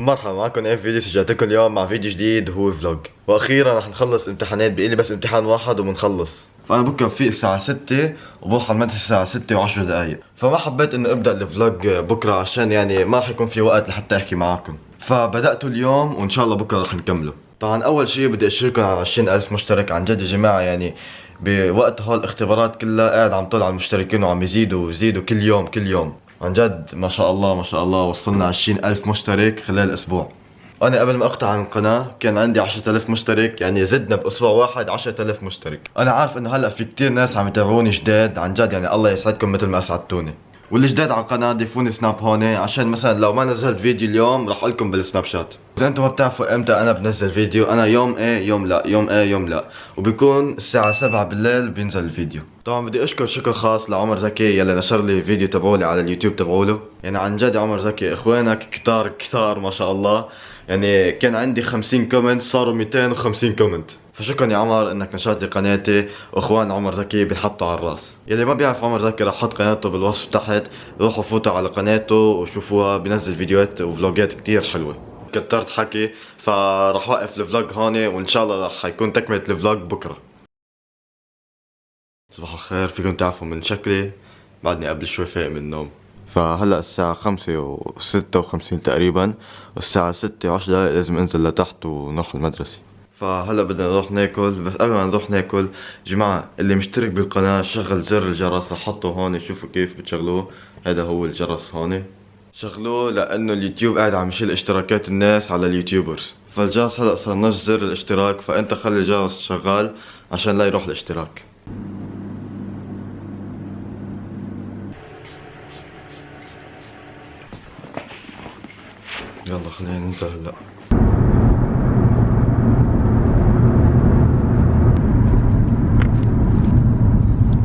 مرحبا معكم ايه فيديو. رجعت لكم اليوم مع فيديو جديد وهو فلوج. واخيرا رح نخلص امتحانات، بقي لي بس امتحان واحد وبنخلص. فانا بكره في الساعة 6 وبروح على المدرسة الساعة 6 و10 دقايق، فما حبيت انه ابدأ الفلوج بكره عشان يعني ما رح يكون في وقت لحتى احكي معاكم. فبدأته اليوم وان شاء الله بكره رح نكمله. طبعا اول شيء بدي اشكركم على 20,000 مشترك. عن جد يا جماعة يعني بوقت هالاختبارات كلها قاعد عم طلع المشتركين وعم يزيدوا ويزيدوا كل يوم كل يوم. عن جد ما شاء الله ما شاء الله، وصلنا 20,000 مشترك خلال اسبوع. انا قبل ما اقطع عن القناة كان عندي 10,000 مشترك، يعني زدنا باسبوع واحد 10,000 مشترك. انا عارف انه هلا في كتير ناس عم يتابعوني جداد، عن جد يعني الله يسعدكم مثل ما اسعدتوني. واللي جداد على القناة ضيفوني سناب هون عشان مثلا لو ما نزلت فيديو اليوم رح لكم بالسناب شات. اذا انتم ما بتعرفوا امتى انا بنزل فيديو، انا يوم ايه يوم لا، يوم ايه يوم لا، وبيكون الساعة 7 بالليل بينزل الفيديو. طبعا بدي اشكر شكر خاص لعمر زكي يلي نشر لي فيديو تبعولي على اليوتيوب تبعوله. يعني عن جد عمر زكي اخوانك كتار كتار ما شاء الله. يعني كان عندي 50 كومنت صاروا 250 كومنت. فشكرا يا عمر انك نشرت لي قناتي، واخوان عمر زكي بنحطوا على الراس. يلي ما بيعرف عمر زكي رح احط قناته بالوصف تحت، روحوا فوتوا على قناته وشوفوها، بنزل فيديوهات وفلوجات كتير حلوة. كترت حكي فرح وقف الفلوج هون، وان شاء الله رح يكون تكملة الفلوج بكره. صباح الخير. فيكم تعرفوا من شكلي بعدني قبل شوي فايق من النوم. فهلا الساعة 5:56 تقريبا، والساعة 6:10 لازم انزل لتحت ونروح المدرسة. فهلا بدنا نروح ناكل، بس قبل ما نروح ناكل جماعة اللي مشترك بالقناة شغل زر الجرس، رح حطه هون شوفوا كيف بتشغلوه. هذا هو الجرس هون، شغلوه لانه اليوتيوب قاعد عم يشيل اشتراكات الناس على اليوتيوبرز. فالجرس هلا صار نش زر الاشتراك، فانت خلي الجرس شغال عشان لا يروح الاشتراك. يلا خلينا ننزل هلا.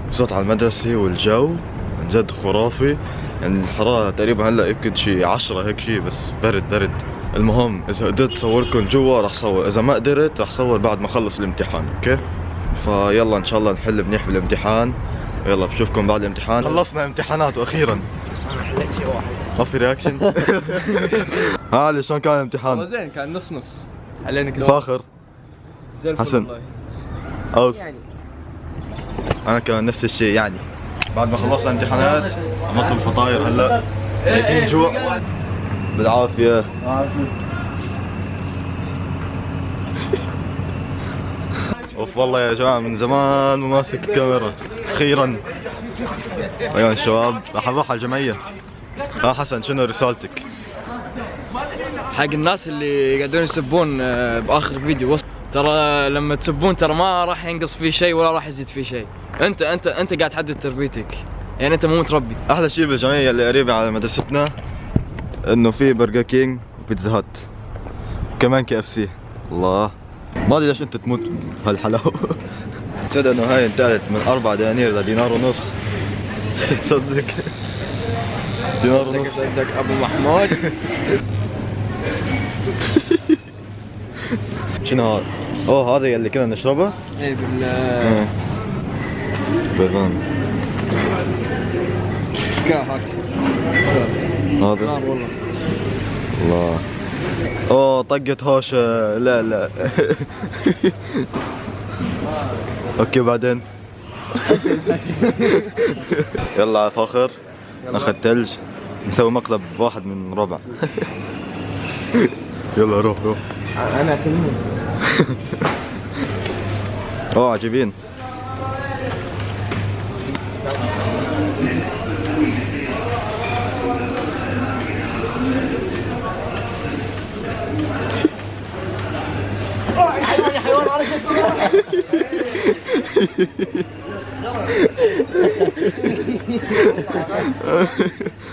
وصلت على المدرسة والجو عن جد خرافي. يعني الحرارة تقريبا هلا يمكن شي 10 هيك شي، بس برد برد. المهم اذا قدرت صوركم جوا رح صور، اذا ما قدرت رح صور بعد ما اخلص الامتحان. اوكي فيلا ان شاء الله نحل منيح بالامتحان. يلا بشوفكم بعد الامتحان. خلصنا امتحانات واخيرا. انا حليت شيء واحد. ما في رياكشن. علي شلون كان الامتحان؟ زين، كان نص نص. علينا كده فاخر زي الفل حسن والله. اوس يعني انا كان نفس الشيء. يعني بعد ما خلصنا امتحانات عم نطلب فطاير هلا، ميتين جوع. بالعافية. اوف والله يا جماعة من زمان ما ماسك الكاميرا اخيرا. ايوه الشباب رح نروح على الجمعية. حسن شنو رسالتك؟ حق الناس اللي قاعدين يسبون باخر الفيديو، ترى لما تسبون ترى ما راح ينقص فيه شيء ولا راح يزيد فيه شيء. انت قاعد تحدد تربيتك، يعني انت مو متربي. احلى شيء بالجمعية اللي قريبة على مدرستنا انه في برجر كينج وبيتزا هات كمان KFC. الله ما ادري ليش انت تموت هالحلاوة. تصدق انه هاي انتقلت من 4 دنانير لدينار ونص. تصدق دينار ونص. صدق ابو محمود. شنو هذا؟ اوه هذا اللي كنا نشربه؟ اي بالله. بيضان هاك هذا نار والله. الله. اوه طقت هوشة. لا لا. اوكي بعدين. يلا على فاخر ناخذ ثلج نسوي مقلب واحد من ربع. يلا روح روح. انا اكلمه. اوه عجيبين. يا حيوان على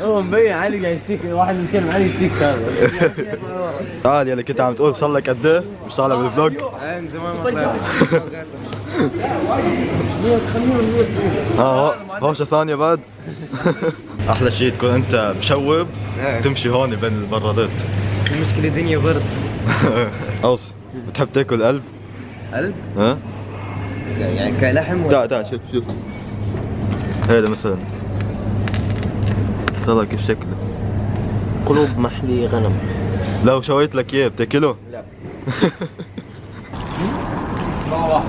هو مبين علي قاعد يشتيك، واحد يتكلم علي يشتيك هذا. تعال يلي كنت عم تقول صار لك قد ايه مش طالع بالفلوج؟ من زمان ما طلعت. هوشة ثانية بعد. احلى شيء تكون انت مشوب تمشي هون بين البرادات. المشكلة دنيا برد. اوس بتحب تاكل قلب؟ قلب؟ ها؟ يعني كلحم ولا؟ تعال شوف شوف هذا مثلا طلع كيف شكله. قلوب محلي غنم. لو شويت لك اياه بتاكله؟ لا. ما واحد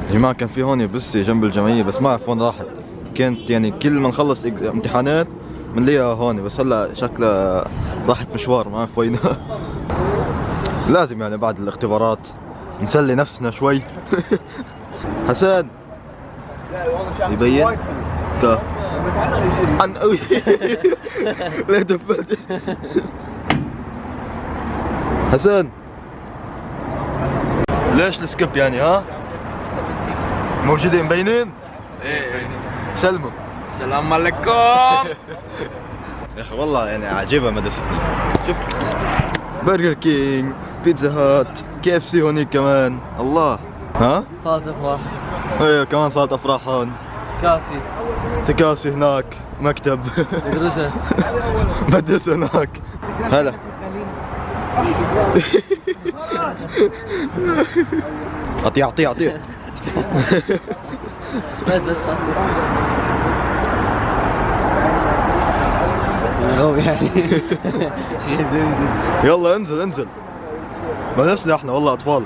يا جماعة كان في هون بس جنب الجمعية بس ما اعرف وين راحت. كانت يعني كل ما نخلص امتحانات بنلاقيها هون، بس هلا شكلها راحت مشوار ما اعرف وينها. لازم يعني بعد الاختبارات نسلي نفسنا شوي. حسن يبين عن قوي. لا تفلت. حسن ليش السكيب يعني ها؟ موجودين مبينين؟ ايه سلموا. السلام عليكم. يا اخي والله يعني عجيبة مدرستنا. شوف برجر كينج، بيتزا هات، كي اف سي هونيك كمان. الله. ها؟ صالة افراح. ايه كمان صارت افراح هون. كاسي. تكاسي هناك، مكتب. مدرسة. مدرسة هناك. هلا. اعطيه اعطيه اعطيه. بس غوي يعني. يلا انزل انزل. ما نفسنا احنا والله اطفال.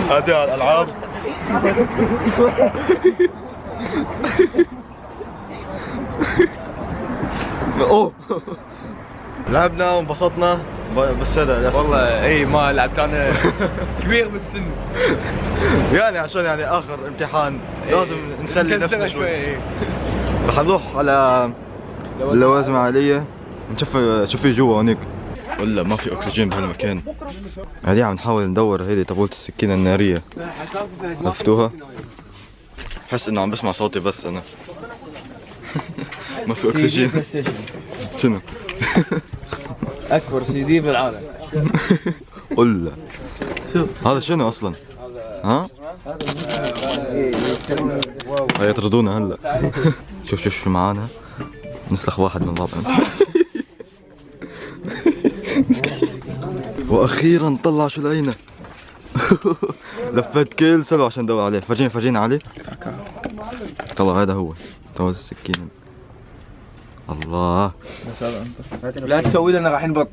هذه الالعاب. اوه لعبنا وانبسطنا بس هذا والله اي ما لعبت انا. كبير بالسن يعني عشان يعني اخر امتحان لازم نسلي نفسنا شوي. إيه. رح نروح على اللوازم العالية نشوف في جوا هونيك ولا ما في اكسجين بهالمكان. قاعدين عم نحاول ندور هيدي تبولة السكينة النارية. عرفتوها؟ بحس انه عم بسمع صوتي بس انا. ما في اكسجين. بلاي ستيشن شنو؟ اكبر سي دي بالعالم. قل شوف هذا شنو اصلا؟ ها؟ هي يطردونا هلا. شوف شو معانا. نسلخ واحد من بعضنا. واخيرا طلع شو لقينا. لفيت كل سلوى عشان ادور عليه. فرجيني علي. طلع هذا هو. طلع السكينة. الله. لا تسوي لنا راح نبط.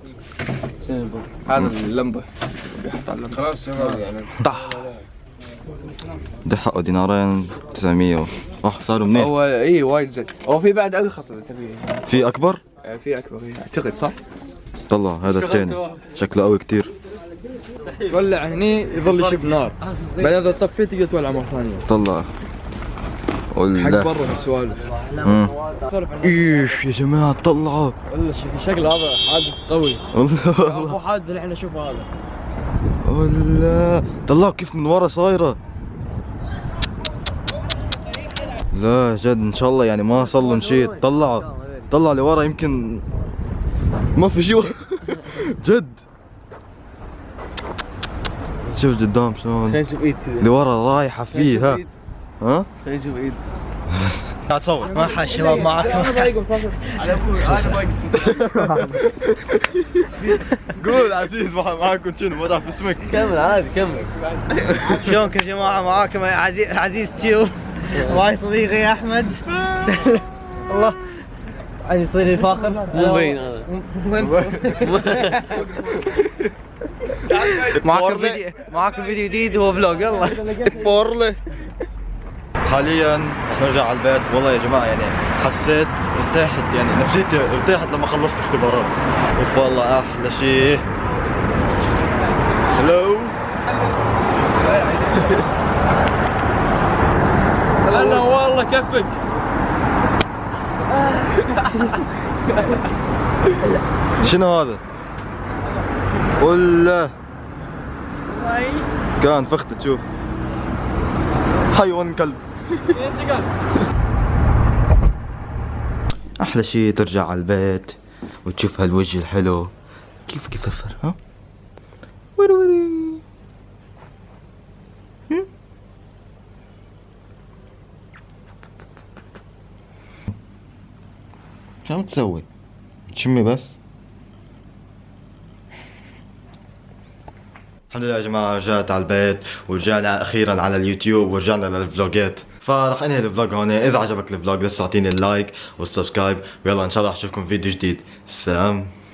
هذا اللمبه خلاص يعني طح. ده حقه دينارين 900 صاروا منين؟ هو اي وايد زين. هو في بعد ارخص اذا تبي. في اكبر؟ في اكبر اعتقد صح؟ طلع هذا الثاني شكله قوي كتير. تولع هني يظل يشب نار، بعدين اذا طفيت تقدر تولع مره ثانيه. طلع حق برا السوالف. ايش يا جماعه طلعوا والله شكله هذا حادث قوي. والله ابو حادث اللي احنا نشوفه هذا. والله طلعوا كيف من ورا صايره. لا جد ان شاء الله يعني ما صار لهم شيء. طلع لورا يمكن ما في شيء. جد شوف قدام شلون. خلينا نشوف ايد لورا رايحه فيه. ها خلينا نشوف ايد. قاعد تصور مرحبا شباب معاكم. قول عزيز معاكم شنو ما تعرف اسمك. كمل عادي كمل. شلونكم جماعة؟ معاكم عزيز تيوب. معي صديقي احمد. الله عزيز صديقي الفاخر. مو مبين هذا. معاكم فيديو جديد هو فلوج. يلا بورلي. حاليا رح نرجع على البيت. والله يا جماعه يعني حسيت ارتحت يعني نفسيتي ارتاحت لما خلصت اختبارات. اوف والله احلى شيء. هلو. هلا والله كفك. شنو هذا؟ ولا كان فخت تشوف حيوان كلب. احلى شيء ترجع على البيت وتشوف هالوجه الحلو كيف صفر. ها وري شو عم تسوي؟ تشمي بس. الحمد الحمد لله يا جماعة رجعت على البيت ورجعنا أخيرا على اليوتيوب ورجعنا للفلوجات. فرح انهي الفلوج هون. إذا عجبك الفلوج لسه اعطيني اللايك والسبسكرايب، ويلا إن شاء الله أشوفكم فيديو جديد. سلام.